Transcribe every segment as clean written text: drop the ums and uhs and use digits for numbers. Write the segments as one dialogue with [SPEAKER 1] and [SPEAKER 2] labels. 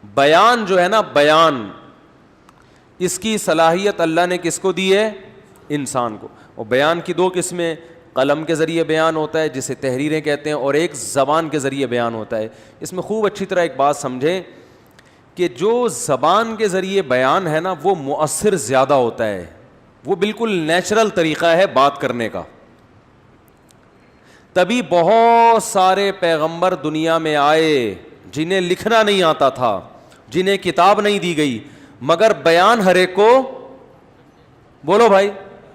[SPEAKER 1] بیان جو ہے نا بیان, اس کی صلاحیت اللہ نے کس کو دی ہے؟ انسان کو. اور بیان کی دو قسمیں, قلم کے ذریعے بیان ہوتا ہے جسے تحریریں کہتے ہیں, اور ایک زبان کے ذریعے بیان ہوتا ہے. اس میں خوب اچھی طرح ایک بات سمجھیں کہ جو زبان کے ذریعے بیان ہے نا وہ مؤثر زیادہ ہوتا ہے, وہ بالکل نیچرل طریقہ ہے بات کرنے کا. تبھی بہت سارے پیغمبر دنیا میں آئے جنہیں لکھنا نہیں آتا تھا, جنہیں کتاب نہیں دی گئی, مگر بیان ہر ایک کو, بولو بھائی,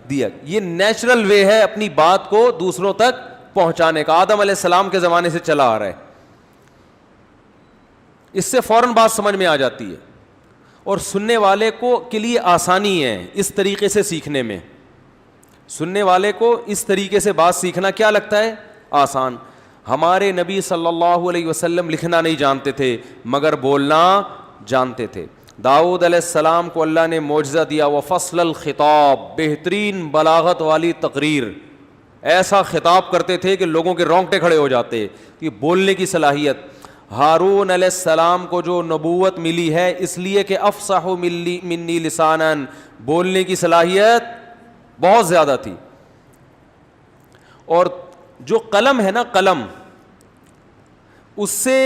[SPEAKER 1] دیا. یہ نیچرل وے ہے اپنی بات کو دوسروں تک پہنچانے کا, آدم علیہ السلام کے زمانے سے چلا آ رہا ہے. اس سے فوراً بات سمجھ میں آ جاتی ہے, اور سننے والے کو کے لیے آسانی ہے اس طریقے سے سیکھنے میں. سننے والے کو اس طریقے سے بات سیکھنا کیا لگتا ہے؟ آسان. ہمارے نبی صلی اللہ علیہ وسلم لکھنا نہیں جانتے تھے مگر بولنا جانتے تھے. داؤد علیہ السلام کو اللہ نے معجزہ دیا, وفصل الخطاب, بہترین بلاغت والی تقریر, ایسا خطاب کرتے تھے کہ لوگوں کے رونگٹے کھڑے ہو جاتے. یہ بولنے کی صلاحیت. ہارون علیہ السلام کو جو نبوت ملی ہے اس لیے کہ افصح منی لسانا, بولنے کی صلاحیت بہت زیادہ تھی. اور جو قلم ہے نا قلم, اس سے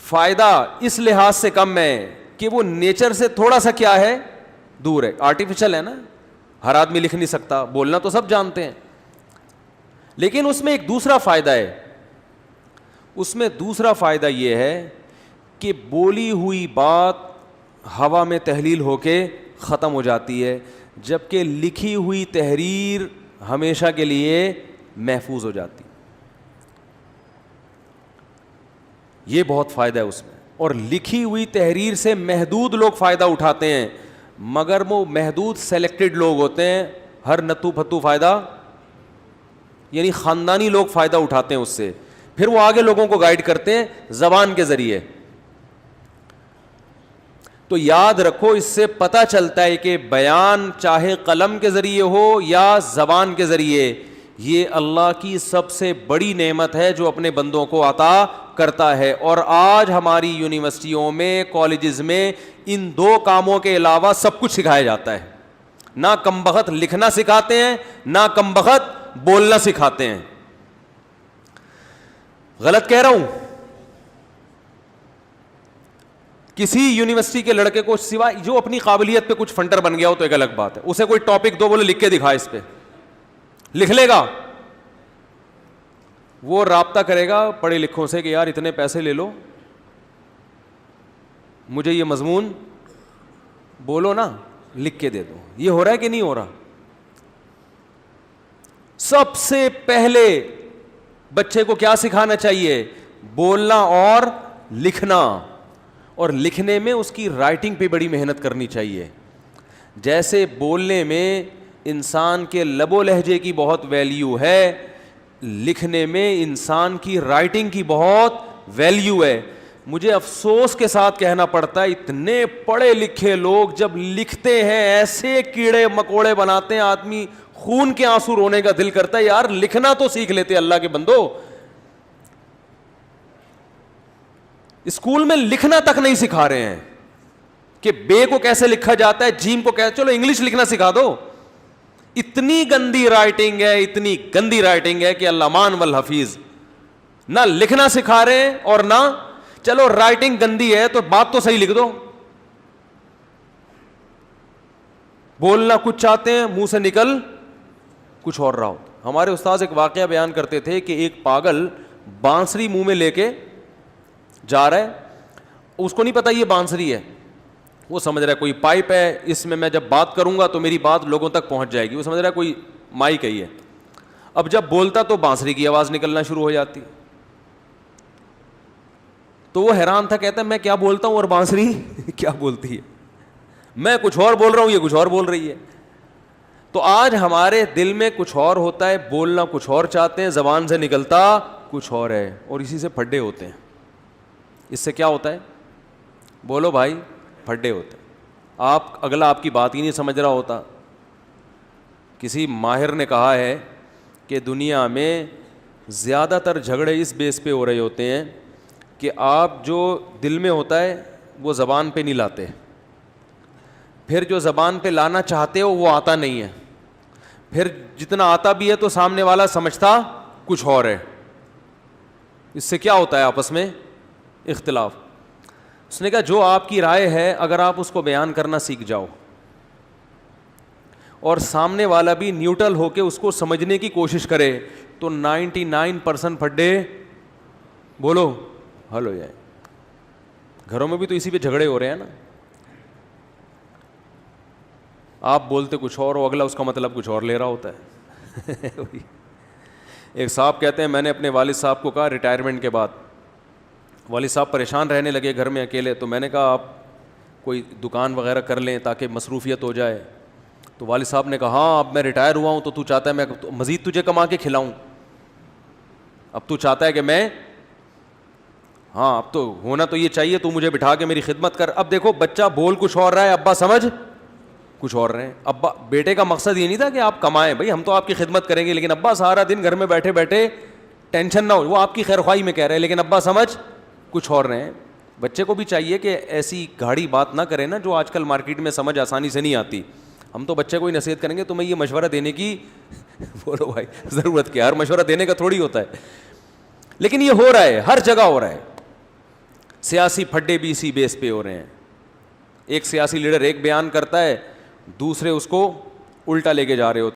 [SPEAKER 1] فائدہ اس لحاظ سے کم ہے کہ وہ نیچر سے تھوڑا سا کیا ہے, دور ہے, آرٹیفیشل ہے نا. ہر آدمی لکھ نہیں سکتا, بولنا تو سب جانتے ہیں, لیکن اس میں ایک دوسرا فائدہ ہے. اس میں دوسرا فائدہ یہ ہے کہ بولی ہوئی بات ہوا میں تحلیل ہو کے ختم ہو جاتی ہے, جبکہ لکھی ہوئی تحریر ہمیشہ کے لیے محفوظ ہو جاتی. یہ بہت فائدہ ہے اس میں. اور لکھی ہوئی تحریر سے محدود لوگ فائدہ اٹھاتے ہیں, مگر وہ محدود سلیکٹڈ لوگ ہوتے ہیں. ہر نتو پھتو فائدہ, یعنی خاندانی لوگ فائدہ اٹھاتے ہیں اس سے, پھر وہ آگے لوگوں کو گائیڈ کرتے ہیں زبان کے ذریعے. تو یاد رکھو, اس سے پتہ چلتا ہے کہ بیان چاہے قلم کے ذریعے ہو یا زبان کے ذریعے, یہ اللہ کی سب سے بڑی نعمت ہے جو اپنے بندوں کو عطا کرتا ہے. اور آج ہماری یونیورسٹیوں میں, کالجز میں ان دو کاموں کے علاوہ سب کچھ سکھایا جاتا ہے. نہ کم بخت لکھنا سکھاتے ہیں, نہ کم بخت بولنا سکھاتے ہیں. غلط کہہ رہا ہوں؟ کسی یونیورسٹی کے لڑکے کو سوائے جو اپنی قابلیت پہ کچھ فنٹر بن گیا ہو تو ایک الگ بات ہے, اسے کوئی ٹاپک دو, بولے لکھ کے دکھا, اس پہ لکھ لے گا. وہ رابطہ کرے گا پڑھے لکھوں سے کہ یار اتنے پیسے لے لو, مجھے یہ مضمون بولو نا, لکھ کے دے دو. یہ ہو رہا ہے کہ نہیں ہو رہا؟ سب سے پہلے بچے کو کیا سکھانا چاہیے؟ بولنا اور لکھنا. اور لکھنے میں اس کی رائٹنگ پہ بڑی محنت کرنی چاہیے. جیسے بولنے میں انسان کے لب و لہجے کی بہت ویلیو ہے, لکھنے میں انسان کی رائٹنگ کی بہت ویلیو ہے. مجھے افسوس کے ساتھ کہنا پڑتا ہے, اتنے پڑھے لکھے لوگ جب لکھتے ہیں ایسے کیڑے مکوڑے بناتے ہیں, آدمی خون کے آنسو رونے کا دل کرتا ہے. یار لکھنا تو سیکھ لیتے اللہ کے بندو. اسکول میں لکھنا تک نہیں سکھا رہے ہیں کہ بے کو کیسے لکھا جاتا ہے, جیم کو کیسے, چلو انگلش لکھنا سکھا دو. اتنی گندی رائٹنگ ہے, اتنی گندی رائٹنگ ہے کہ اللامان والحفیظ. نہ لکھنا سکھا رہے ہیں اور نہ, چلو رائٹنگ گندی ہے تو بات تو صحیح لکھ دو. بولنا کچھ چاہتے ہیں, منہ سے نکل کچھ اور رہا ہو. ہمارے استاذ ایک واقعہ بیان کرتے تھے کہ ایک پاگل بانسری منہ میں لے کے جا رہا ہے, اس کو نہیں پتا یہ بانسری ہے, وہ سمجھ رہا ہے کوئی پائپ ہے, اس میں جب بات کروں گا تو میری بات لوگوں تک پہنچ جائے گی. وہ سمجھ رہا ہے کوئی مائک ہے. اب جب بولتا تو بانسری کی آواز نکلنا شروع ہو جاتی. تو وہ حیران تھا, کہتا ہے میں کیا بولتا ہوں اور بانسری کیا بولتی ہے, میں کچھ اور بول رہا ہوں, یہ کچھ اور بول رہی ہے. تو آج ہمارے دل میں کچھ اور ہوتا ہے, بولنا کچھ اور چاہتے ہیں, زبان سے نکلتا کچھ اور ہے, اور اسی سے پھڈے ہوتے ہیں. اس سے کیا ہوتا ہے؟ بولو بھائی, پھڈے ہوتے ہیں. اگلا آپ کی بات ہی نہیں سمجھ رہا ہوتا. کسی ماہر نے کہا ہے کہ دنیا میں زیادہ تر جھگڑے اس بیس پہ ہو رہے ہوتے ہیں کہ آپ جو دل میں ہوتا ہے وہ زبان پہ نہیں لاتے, پھر جو زبان پہ لانا چاہتے ہو وہ آتا نہیں ہے, پھر جتنا آتا بھی ہے تو سامنے والا سمجھتا کچھ اور ہے. اس سے کیا ہوتا ہے آپس میں اختلاف. اس نے کہا جو آپ کی رائے ہے اگر آپ اس کو بیان کرنا سیکھ جاؤ اور سامنے والا بھی نیوٹرل ہو کے اس کو سمجھنے کی کوشش کرے تو 99% پھڈے بولو حل ہو جائے. گھروں میں بھی تو اسی پہ جھگڑے ہو رہے ہیں نا, آپ بولتے کچھ اور ہو, اگلا اس کا مطلب کچھ اور لے رہا ہوتا ہے. ایک صاحب کہتے ہیں میں نے اپنے والد صاحب کو کہا ریٹائرمنٹ کے بعد, والد صاحب پریشان رہنے لگے گھر میں اکیلے, تو میں نے کہا آپ کوئی دکان وغیرہ کر لیں تاکہ مصروفیت ہو جائے. تو والد صاحب نے کہا ہاں اب میں ریٹائر ہوا ہوں تو چاہتا ہے میں مزید تجھے کما کے کھلاؤں, اب تو چاہتا ہے کہ میں, ہاں اب تو ہونا تو یہ چاہیے تو مجھے بٹھا کے میری خدمت کر. اب دیکھو بچہ بول کچھ اور رہا ہے, ابا سمجھ کچھ اور رہے ہیں. ابا بیٹے کا مقصد یہ نہیں تھا کہ آپ کمائیں, بھائی ہم تو آپ کی خدمت کریں گے, لیکن ابا سارا دن گھر میں بیٹھے بیٹھے ٹینشن نہ ہو, وہ آپ کی خیر خواہی میں کہہ رہے ہیں لیکن ابا سمجھ کچھ اور رہے ہیں. بچے کو بھی چاہیے کہ ایسی گاڑی بات نہ کرے نا جو آج کل مارکیٹ میں سمجھ آسانی سے نہیں آتی. ہم تو بچے کو ہی نصیحت کریں گے تمہیں یہ مشورہ دینے کی بولو بھائی ضرورت کیا, ہر مشورہ دینے کا تھوڑی ہوتا ہے. لیکن یہ ہو رہا ہے, ہر جگہ ہو رہا ہے. سیاسی پھڈے بھی اسی بیس پہ ہو رہے ہیں. ایک سیاسی لیڈر ایک بیان کرتا ہے, دوسرے اس کو الٹا لے کے جا رہے ہوتے